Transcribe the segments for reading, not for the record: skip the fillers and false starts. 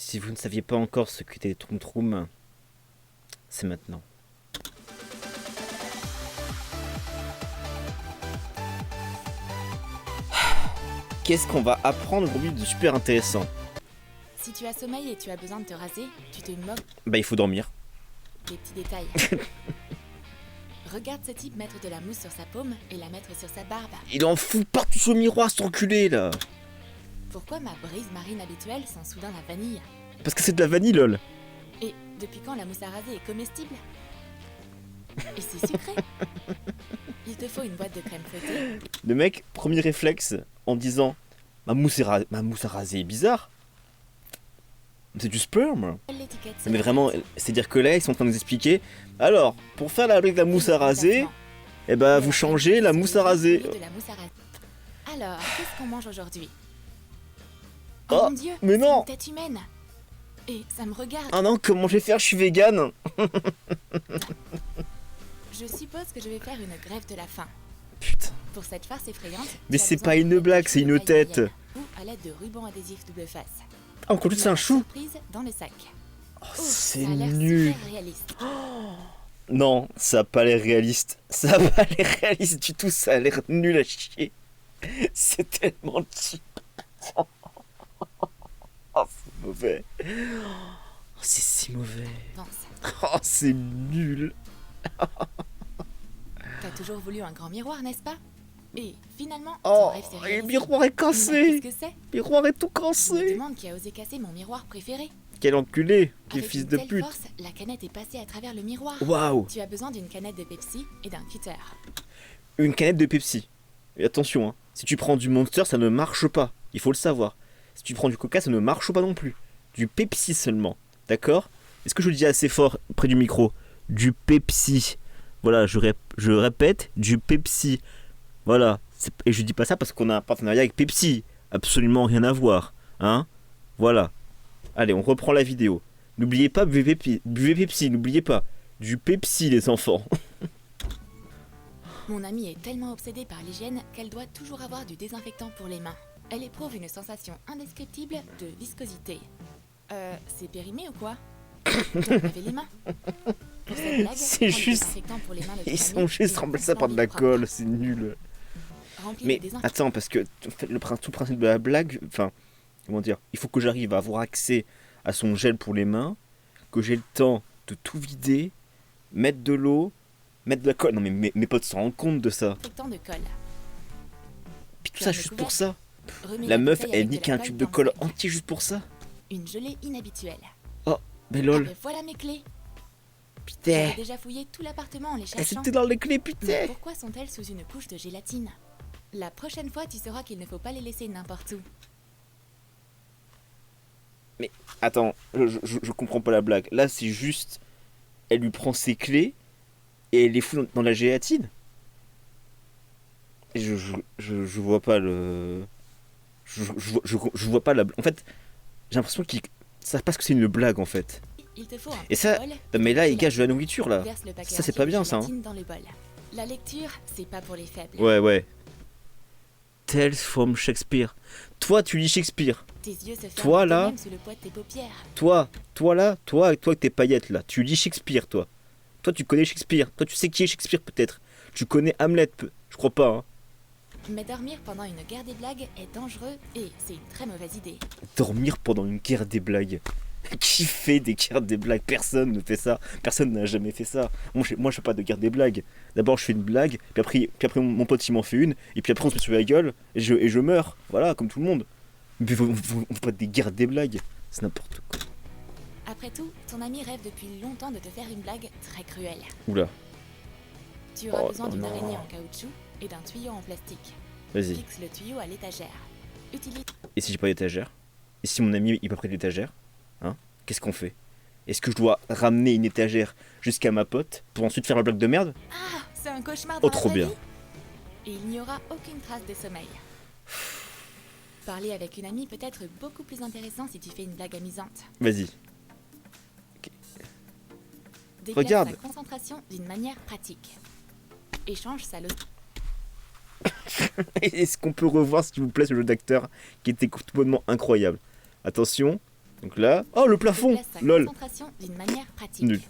Si vous ne saviez pas encore ce qu'étaient les Troum Troum, c'est maintenant. Qu'est-ce qu'on va apprendre aujourd'hui de super intéressant? Si tu as sommeil et tu as besoin de te raser, tu te moques Bah il faut dormir. des petits détails. Regarde ce type mettre de la mousse sur sa paume et la mettre sur sa barbe. Il en fout partout sur le miroir cet enculé là. Pourquoi ma brise marine habituelle sent soudain la vanille? Parce que c'est de la vanille lol. Et depuis quand la mousse à raser est comestible? Et c'est sucré. Il te faut une boîte de crème fouettée. Le mec, premier réflexe en disant ma mousse à raser est bizarre. C'est du sperme. L'étiquette Mais vraiment, c'est-à-dire que là, ils sont en train de nous expliquer. Alors, pour faire la brique de la mousse à raser, eh ben, vous changez la mousse à raser. Alors, qu'est-ce qu'on mange aujourd'hui? Oh, mon Dieu, mais non. c'est une tête humaine. Et ça me regarde. Ah non, comment je vais faire? Je suis vegan. Je suppose que je vais faire une grève de la faim. Putain. Pour cette farce effrayante. Mais tu as c'est besoin pas d'une une blague, petite c'est une paille tête. moyenne Ou à l'aide de rubans adhésifs double face. Ah, encore juste c'est un chou. Surprise dans le sac. Oh, Oh, c'est ça a l'air nul. super réaliste. Non, ça a pas l'air réaliste. Ça a pas l'air réaliste du tout, ça a l'air nul à chier. C'est tellement cheap. Oh, c'est mauvais. Oh, c'est si mauvais. Pense. Oh, c'est nul. T'as toujours voulu un grand miroir, n'est-ce pas? Et finalement, Oh, ton rêve s'est et le réalisé. miroir est cassé. Qu'est-ce que c'est? Le miroir est tout Je me cassé. demande qui a osé casser mon miroir préféré. Quel enculé. Quel Avec fils une de telle pute. force, la canette est passée à travers le miroir. Waouh. Tu as besoin d'une canette de Pepsi et d'un cutter. Une canette de Pepsi. Et attention, hein, si tu prends du Monster, ça ne marche pas. Il faut le savoir. Si tu prends du Coca, ça ne marche pas non plus. Du Pepsi seulement. D'accord? Est-ce que je le dis assez fort près du micro? Du Pepsi. Voilà, je répète, du Pepsi. Voilà. Et je dis pas ça parce qu'on a un partenariat avec Pepsi. Absolument rien à voir. Hein? Voilà. Allez, on reprend la vidéo. N'oubliez pas, buvez Pepsi, n'oubliez pas. Du Pepsi, les enfants. Mon amie est tellement obsédée par l'hygiène qu'elle doit toujours avoir du désinfectant pour les mains. Elle éprouve une sensation indescriptible de viscosité. C'est périmé ou quoi? Lavez les mains. Pour cette blague, C'est prends le juste- désinfectant pour les mains de ton Ils amie sont juste et remplacés par de la enfonce-le en colle, c'est nul. Remplis Mais le désinfectant. attends, parce que en fait, tout le principe de la blague, enfin, comment dire, il faut que j'arrive à avoir accès à son gel pour les mains, que j'ai le temps de tout vider, mettre de l'eau, mettre de la colle. Non mais mes potes se rendent compte de ça. De colle. Puis tout ça juste pour ça. Remets La meuf, bouteille elle avec de nique la un colle tube de dans le colle sac. entier juste pour ça. Une gelée inhabituelle. Mais Ah lol, ben voilà mes clés. putain. J'ai déjà fouillé tout l'appartement en les Elle cherchant. c'était dans les clés, Mais putain. pourquoi sont-elles sous une couche de gélatine? La prochaine fois, tu sauras qu'il ne faut pas les laisser n'importe où. Attends, je comprends pas la blague. Là, c'est juste, elle lui prend ses clés et elle les fout dans la gélatine. Et je vois pas le. Je vois pas la. En fait, j'ai l'impression qu'ils savent pas ce que c'est une blague en fait. Il te faut un Et ça, bol. non, mais là, ils gâchent de la nourriture là. Verse le paquet Ça, c'est entier pas de bien ça. Hein. gélatine dans le bol. La lecture, c'est pas pour les faibles. Ouais. Tales from Shakespeare. Toi, tu lis Shakespeare. Tes yeux se ferment Toi, là. d'eux-mêmes sous le poids de tes paupières. Toi avec tes paillettes là. Tu lis Shakespeare, toi. Toi, tu connais Shakespeare. Toi, tu sais qui est Shakespeare peut-être. Tu connais Hamlet, je crois pas. Hein. Mais dormir pendant une guerre des blagues est dangereux et c'est une très mauvaise idée. Dormir pendant une guerre des blagues. Qui fait des guerres des blagues? Personne ne fait ça. Personne n'a jamais fait ça. Moi, je fais pas de guerre des blagues. D'abord, je fais une blague, puis après mon pote il m'en fait une, et puis après on se met sur la gueule, et je meurs. Voilà, comme tout le monde. Mais on fait pas des guerres des blagues. C'est n'importe quoi. Après tout, ton ami rêve depuis longtemps de te faire une blague très cruelle. Oula, Tu auras Oh, besoin d'une non. araignée en caoutchouc et d'un tuyau en plastique. vas-y. Fixe le tuyau à l'étagère. Utilise Et si j'ai pas d'étagère? Et si mon ami il pas pris d'étagère? Hein? Qu'est-ce qu'on fait? Est-ce que je dois ramener une étagère jusqu'à ma pote pour ensuite faire la blague de merde? Ah, c'est un cauchemar Oh, dans la trop vraie bien. vie. Et il n'y aura aucune trace de sommeil. Parler avec une amie peut être beaucoup plus intéressant si tu fais une blague amusante. Vas-y. Déplace Regarde. ta concentration d'une manière pratique. Échange sa logique. Est-ce qu'on peut revoir s'il vous plaît ce jeu d'acteur qui était tout bonnement incroyable? Attention, Donc là... Oh, le plafond. Déplace sa Lol. concentration d'une manière pratique. Nul.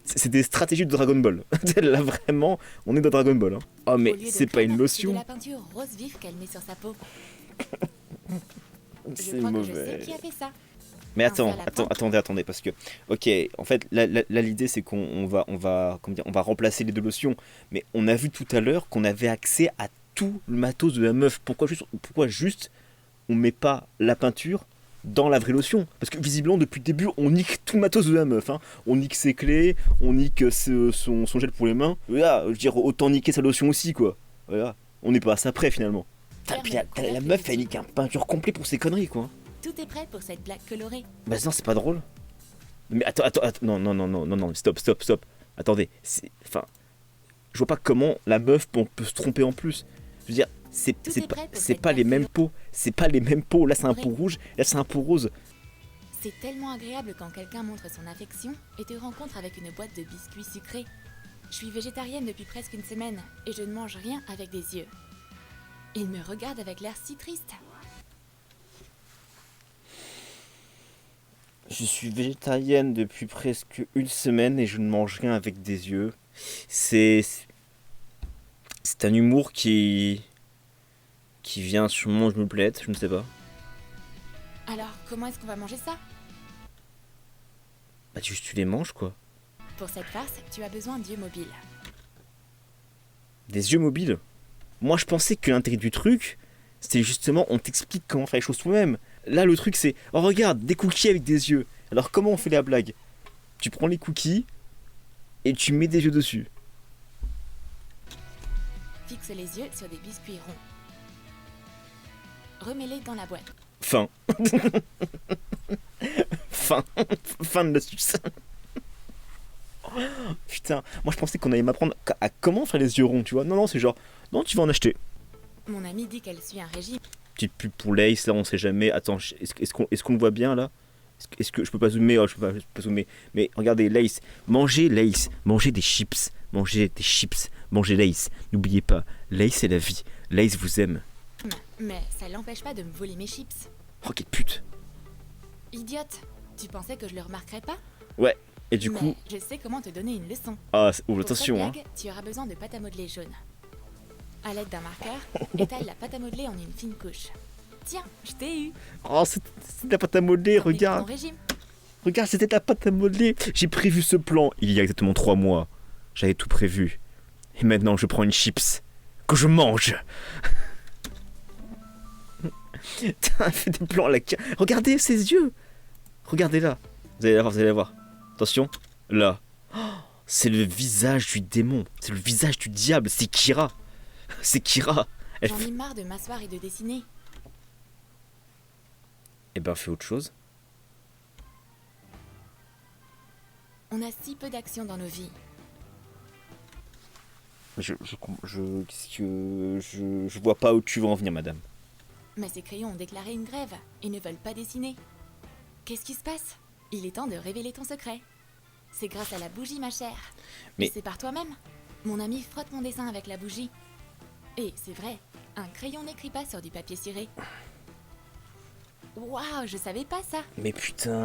C'est des stratégies de Dragon Ball. Là, vraiment, on est dans Dragon Ball. Hein. Oh, Au mais lieu de c'est pas crème, une c'est lotion. de la peinture rose vif qu'elle met sur sa peau. Je C'est crois que je sais mauvais. qui a fait ça. Mais Un fer à lapin. attendez, parce que, ok, en fait, là l'idée c'est qu'on comment dire, on va remplacer les deux lotions, mais on a vu tout à l'heure qu'on avait accès à tout le matos de la meuf. Pourquoi juste on met pas la peinture dans la vraie lotion? Parce que visiblement depuis le début on nique tout le matos de la meuf, hein. On nique ses clés, on nique son gel pour les mains. Voilà, je veux dire, autant niquer sa lotion aussi, quoi. Voilà, on n'est pas à ça près finalement. Putain, puis la meuf elle nique un peinture complet pour ses conneries, quoi. Tout est prêt pour cette blague colorée. Bah non, c'est pas drôle. Mais attends, non, stop. Attendez, enfin, je vois pas comment la meuf peut se tromper en plus. Je veux dire, c'est Tout est prêt pour c'est cette pas les mêmes blague pots, c'est pas les mêmes pots. Là c'est un pot rouge, là c'est un pot rose. C'est tellement agréable quand quelqu'un montre son affection et te rencontre avec une boîte de biscuits sucrés. Je suis végétarienne depuis presque une semaine et je ne mange rien avec des yeux. Il me regarde avec l'air si triste. Je suis végétarienne depuis presque une semaine et je ne mange rien avec des yeux. C'est un humour qui vient sûrement, je me plaide, je ne sais pas. Alors, comment est-ce qu'on va manger ça? Bah juste tu les manges, quoi. Pour cette farce, tu as besoin d'yeux mobiles. Des yeux mobiles. Moi je pensais que l'intérêt du truc, c'était justement on t'explique comment faire les choses toi-même. Là le truc c'est, oh regarde, des cookies avec des yeux. Alors comment on fait la blague? Tu prends les cookies et tu mets des yeux dessus. Fixe les yeux sur des biscuits ronds. Remets-les dans la boîte. Fin. Fin de l'astuce. Putain, moi je pensais qu'on allait m'apprendre à comment faire les yeux ronds, tu vois. Non, c'est genre, non, tu vas en acheter. Mon amie dit qu'elle suit un régime. Petite pub pour Lace, là on sait jamais. Attends, est-ce qu'on le voit bien là? Est-ce que je peux pas zoomer? Oh, je peux pas zoomer. Mais regardez, Lace, mangez des chips, mangez Lace. N'oubliez pas, Lace c'est la vie. Lace vous aime. Mais ça l'empêche pas de me voler mes chips. Oh quelle pute. Idiote, tu pensais que je le remarquerais pas? Ouais, et du Mais coup... je sais comment te donner une leçon. Ah, Pour attention cette hein. blague, tu auras besoin de pâte à modeler jaune. À l'aide d'un marqueur, étale la pâte à modeler en une fine couche. Tiens, je t'ai eu. Oh c'est de la pâte à modeler, T'en fais regarde. ton régime. Regarde, c'était de la pâte à modeler. J'ai prévu ce plan il y a exactement 3 mois. J'avais tout prévu. Et maintenant, je prends une chips que je mange. T'as fait des plans à la... Regardez ses yeux. Regardez là. Vous allez voir. Attention. Là. Oh, c'est le visage du démon. C'est le visage du diable. C'est Kira. C'est Kira. Elle J'en fait... ai marre de m'asseoir et de dessiner. Eh ben, fais autre chose. On a si peu d'action dans nos vies. Je vois pas où tu veux en venir, madame. Mais ces crayons ont déclaré une grève et ne veulent pas dessiner. Qu'est-ce qui se passe? Il est temps de révéler ton secret. C'est grâce à la bougie, ma chère. Mais- Et c'est par toi-même. Mon ami frotte mon dessin avec la bougie. Et c'est vrai, un crayon n'écrit pas sur du papier ciré. Waouh, je savais pas ça. Mais putain...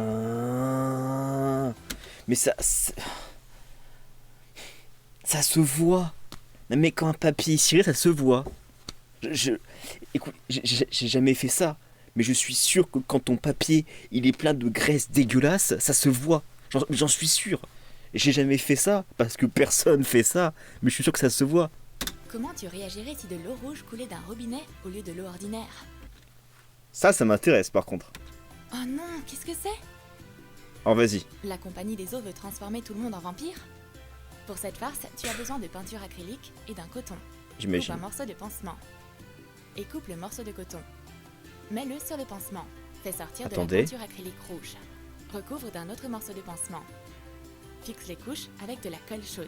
Mais ça se voit. Mais quand un papier est ciré, ça se voit. Écoute, j'ai jamais fait ça. Mais je suis sûr que quand ton papier, il est plein de graisse dégueulasse, ça se voit. J'en suis sûr. J'ai jamais fait ça, parce que personne fait ça. Mais je suis sûr que ça se voit. Comment tu réagirais si de l'eau rouge coulait d'un robinet au lieu de l'eau ordinaire? Ça m'intéresse par contre. Oh non, qu'est-ce que c'est? Alors vas-y. La compagnie des eaux veut transformer tout le monde en vampire? Pour cette farce, tu as besoin de peinture acrylique et d'un coton. Coupe J'imagine. un morceau de pansement. Et coupe le morceau de coton. Mets-le sur le pansement. Fais sortir de la Attendez. peinture acrylique rouge. Recouvre d'un autre morceau de pansement. Fixe les couches avec de la colle chaude.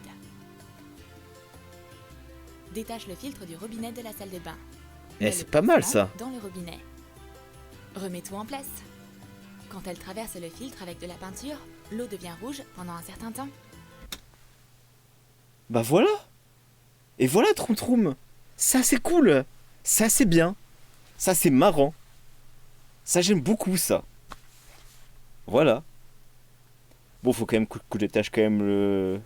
Détache le filtre du robinet de la salle de bain. Eh, Mets c'est le pas mal, pansement ça. Dans le robinet. Remets tout en place. Quand elle traverse le filtre avec de la peinture, l'eau devient rouge pendant un certain temps. Bah voilà. Et voilà Troum Troum. Ça c'est cool. Ça c'est bien. Ça c'est marrant. Ça j'aime beaucoup ça. Voilà. Bon, faut quand même que je détache quand même le...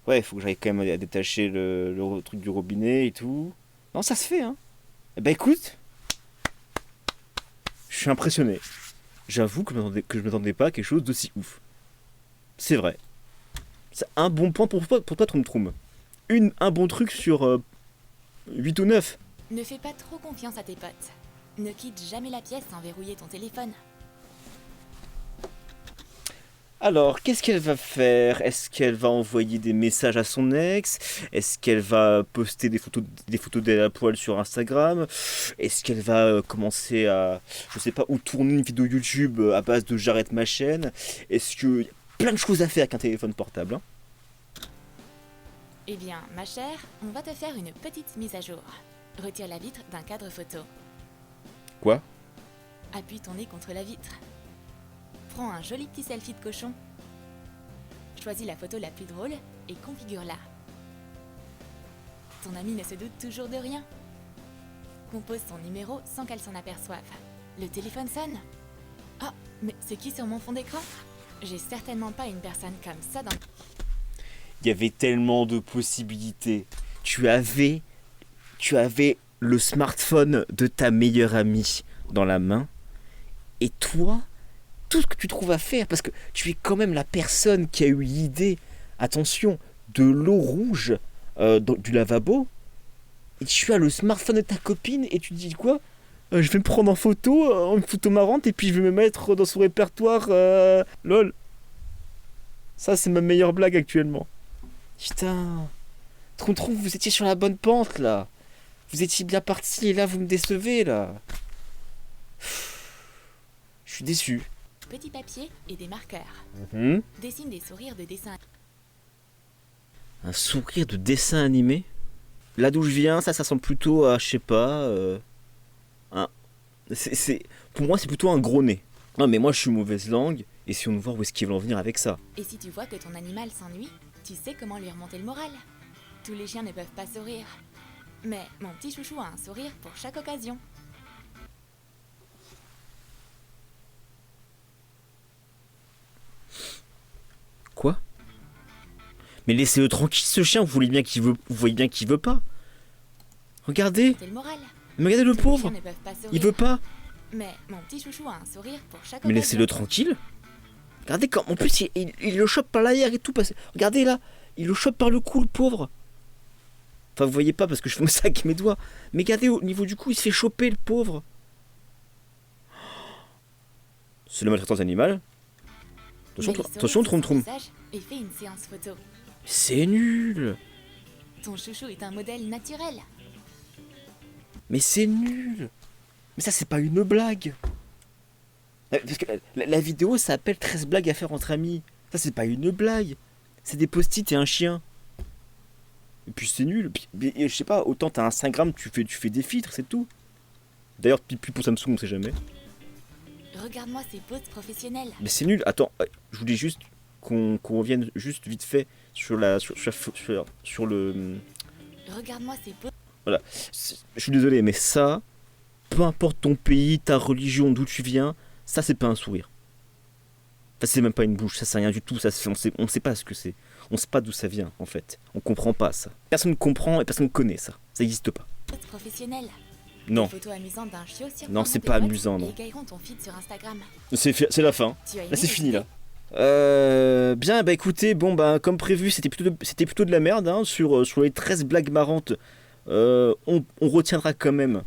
Ouais, il faut que j'aille quand même à détacher le truc du robinet et tout. Non, ça se fait, hein. Eh ben écoute, je suis impressionné. J'avoue que je m'attendais pas à quelque chose d'aussi ouf. C'est vrai. C'est un bon point pour toi, Troum Troum. Un bon truc sur 8 ou 9. Ne fais pas trop confiance à tes potes. Ne quitte jamais la pièce sans verrouiller ton téléphone. Alors, qu'est-ce qu'elle va faire? Est-ce qu'elle va envoyer des messages à son ex? Est-ce qu'elle va poster des photos d'elle à poil sur Instagram? Est-ce qu'elle va commencer à, je sais pas, ou tourner une vidéo YouTube à base de j'arrête ma chaîne? Est-ce que y a plein de choses à faire avec un téléphone portable, hein? Eh bien, ma chère, on va te faire une petite mise à jour. Retire la vitre d'un cadre photo. Quoi? Appuie ton nez contre la vitre. Prends un joli petit selfie de cochon. Choisis la photo la plus drôle et configure-la. Ton ami ne se doute toujours de rien. Compose son numéro sans qu'elle s'en aperçoive. Le téléphone sonne. Ah, mais c'est qui sur mon fond d'écran? J'ai certainement pas une personne comme ça dans... Il y avait tellement de possibilités. Tu avais le smartphone de ta meilleure amie dans la main. Et toi, tout ce que tu trouves à faire, parce que tu es quand même la personne qui a eu l'idée, attention, de l'eau rouge du lavabo. Et tu as le smartphone de ta copine et tu dis quoi? Je vais me prendre en photo, une photo marrante, et puis je vais me mettre dans son répertoire. Lol. Ça, c'est ma meilleure blague actuellement. Putain. Troum, vous étiez sur la bonne pente, là. Vous étiez bien parti, et là, vous me décevez, là. Je suis déçu. Petit papier et des marqueurs. Dessine des sourires de dessin. Un sourire de dessin animé? Là d'où je viens, ça ressemble plutôt à, je sais pas... pour moi, c'est plutôt un gros nez. Non, mais moi, je suis mauvaise langue, et si on veut voir où est-ce qu'ils vont en venir avec ça. Et si tu vois que ton animal s'ennuie, tu sais comment lui remonter le moral. Tous les chiens ne peuvent pas sourire. Mais mon petit chouchou a un sourire pour chaque occasion. Quoi? Mais laissez-le tranquille, ce chien, vous voyez bien qu'il veut pas. Regardez, C'est le moral. mais regardez le Tous les pauvre, chiens ne peuvent pas sourire. il veut pas. Mais mon petit chouchou a un sourire pour chaque Mais occasion. laissez-le tranquille. Regardez, quand, en plus, il le chope par l'arrière et tout. Regardez là, il le chope par le cou, le pauvre. Enfin, vous voyez pas parce que je fais ça avec mes doigts. Mais regardez, au niveau du cou, il se fait choper, le pauvre. C'est la maltraitance animale. Attention, Troum. Et fais une séance photo. C'est nul. Ton chouchou est un modèle naturel. Mais c'est nul. Mais ça, c'est pas une blague. Parce que la vidéo, ça s'appelle 13 blagues à faire entre amis. Ça, c'est pas une blague. C'est des post-it et un chien. Et puis c'est nul. Je sais pas, autant t'as un Instagram, tu fais des filtres, c'est tout. D'ailleurs, plus pour Samsung, on sait jamais. Regarde-moi ces poses professionnelles. Mais c'est nul. Attends, je voulais juste qu'on revienne juste vite fait sur le... Regarde-moi ces poses. Voilà. Je suis désolé, mais ça, peu importe ton pays, ta religion, d'où tu viens, ça, c'est pas un sourire. Ça, c'est même pas une bouche, ça, c'est rien du tout. Ça, on sait pas ce que c'est. On sait pas d'où ça vient, en fait. On comprend pas ça. Personne ne comprend et personne ne connaît ça. Ça n'existe pas. Poses professionnelles. Non. Des photos amusantes d'un chiot Non, c'est pas amusant, non. Et égayeront ton feed sur Instagram. C'est la fin. Tu as aimé Là, c'est les fini, idées? là. Bien, bah écoutez, bon, bah, comme prévu, c'était plutôt de la merde, hein, sur les 13 blagues marrantes. On retiendra quand même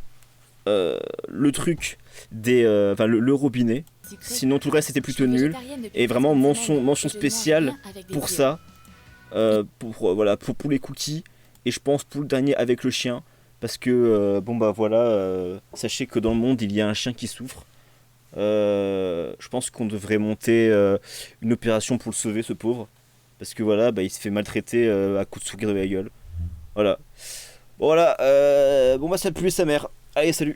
le truc le robinet. Sucré. Sinon, tout le reste, c'était Je suis plutôt nul. végétarienne depuis Et vraiment, quelques semaines mention et je spéciale mange rien avec des pour œufs. ça. Pour les cookies. Et je pense pour le dernier avec le chien. Parce que, sachez que dans le monde, il y a un chien qui souffre. Je pense qu'on devrait monter une opération pour le sauver, ce pauvre. Parce que voilà, il se fait maltraiter à coups de sourire de la gueule. Voilà. Bon, voilà, ça pue sa mère. Allez, salut.